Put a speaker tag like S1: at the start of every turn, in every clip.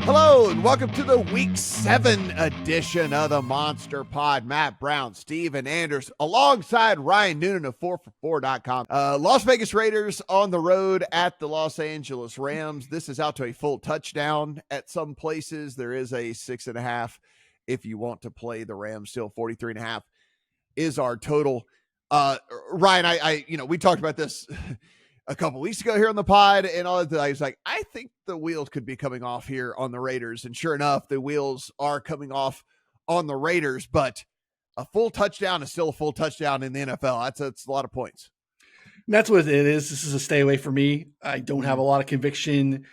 S1: Hello and welcome to the Week 7 edition of the Monster Pod. Matt Brown, Steven Anders, alongside Ryan Noonan of 4for4.com. Las Vegas Raiders on the road at the Los Angeles Rams. This is out to a full touchdown at some places. There is a 6.5 if you want to play the Rams. Still 43.5 is our total. Ryan, we talked about this a couple weeks ago here on the pod and all that. I was like, I think the wheels could be coming off here on the Raiders. And sure enough, the wheels are coming off on the Raiders, but a full touchdown is still a full touchdown in the NFL. That's a lot of points.
S2: And that's what it is. This is a stay away for me. I don't have a lot of conviction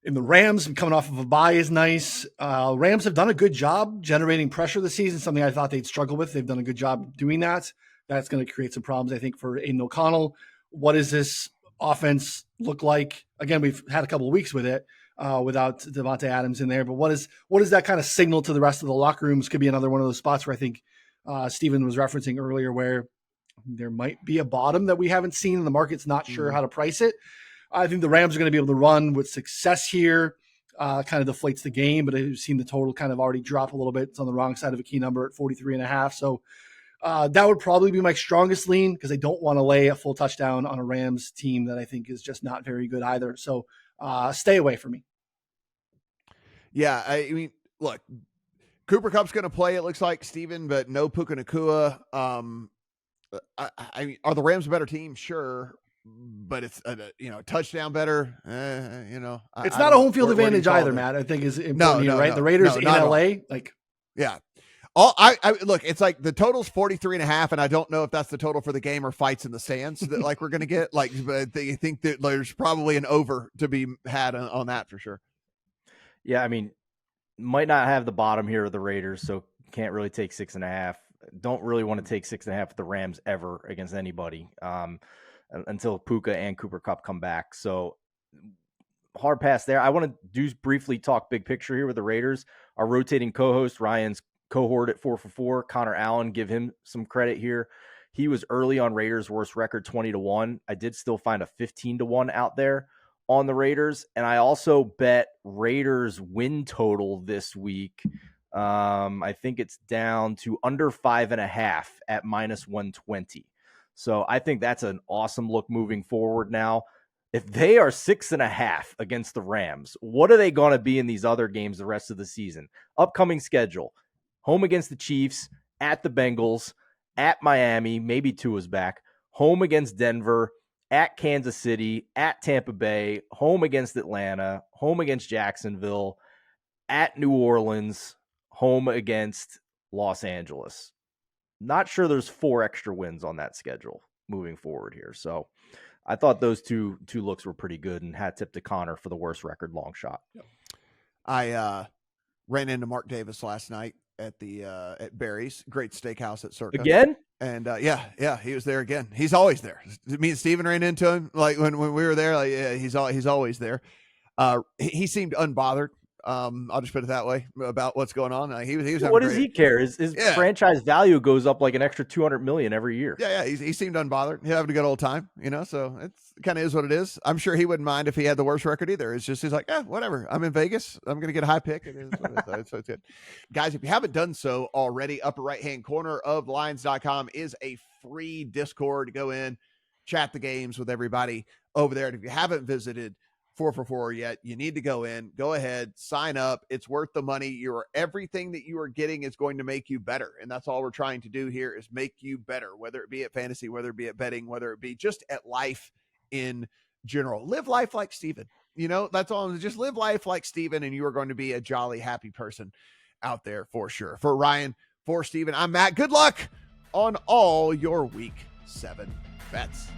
S2: in the Rams. Coming off of a bye is nice. Rams have done a good job generating pressure this season, something I thought they'd struggle with. They've done a good job doing that. That's going to create some problems, I think, for Aiden O'Connell. What does this offense look like? Again, we've had a couple of weeks with it without Devontae Adams in there, but what does that kind of signal to the rest of the locker rooms? Could be another one of those spots where I think Steven was referencing earlier where there might be a bottom that we haven't seen and the market's not sure how to price it. I think the Rams are going to be able to run with success here, kind of deflates the game, but I've seen the total kind of already drop a little bit. It's on the wrong side of a key number at 43.5. So that would probably be my strongest lean because I don't want to lay a full touchdown on a Rams team that I think is just not very good either. So stay away from me.
S1: Yeah, I mean, look, Cooper Kupp's going to play, it looks like, Steven, but no Puka Nacua. I mean, are the Rams a better team? Sure. But it's a touchdown better.
S2: It's not a home field advantage either, Matt. I think is important here, right? The Raiders in LA,
S1: yeah. I look, it's like the total's 43.5, and I don't know if that's the total for the game or fights in the stands that we're going to get. But they think that there's probably an over to be had on that for sure.
S3: Yeah, I mean, might not have the bottom here of the Raiders, so can't really take 6.5. Don't really want to take 6.5 with the Rams ever against anybody until Puka and Cooper Kupp come back. So hard pass there. I want to briefly talk big picture here with the Raiders. Our rotating co-host, Ryan's cohort at 4for4, Connor Allen, give him some credit here. He was early on Raiders' worst record, 20-1. I did still find a 15-1 out there on the Raiders. And I also bet Raiders win total this week. I think it's down to under 5.5 at -120. So I think that's an awesome look moving forward now. If they are 6.5 against the Rams, what are they going to be in these other games the rest of the season? Upcoming schedule: home against the Chiefs, at the Bengals, at Miami, maybe Tua's back, home against Denver, at Kansas City, at Tampa Bay, home against Atlanta, home against Jacksonville, at New Orleans, home against Los Angeles. Not sure there's 4 extra wins on that schedule moving forward here. So I thought those two looks were pretty good, and hat tip to Connor for the worst record long shot.
S1: I ran into Mark Davis last night at Barry's great steakhouse at Circa
S3: again.
S1: And yeah, he was there again. He's always there. Me and Steven ran into him when we were there. He's always there. He seemed unbothered. I'll just put it that way about what's going on. He was.
S3: What does he care? His franchise value goes up like an extra $200 million every year.
S1: Yeah. He seemed unbothered. He's having a good old time, So it's kind of is what it is. I'm sure he wouldn't mind if he had the worst record either. It's just he's like, whatever. I'm in Vegas. I'm gonna get a high pick. It is what it is. So it's good, guys. If you haven't done so already, upper right hand corner of Lions.com is a free Discord. Go in, chat the games with everybody over there. And if you haven't visited 4for4 yet, you need to go ahead, sign up. It's worth the money. Everything that you are getting is going to make you better. And that's all we're trying to do here is make you better, whether it be at fantasy, whether it be at betting, whether it be just at life in general. Live life like Steven. That's all. Just live life like Steven, and you are going to be a jolly, happy person out there for sure. For Ryan, for Steven, I'm Matt. Good luck on all your week 7 bets.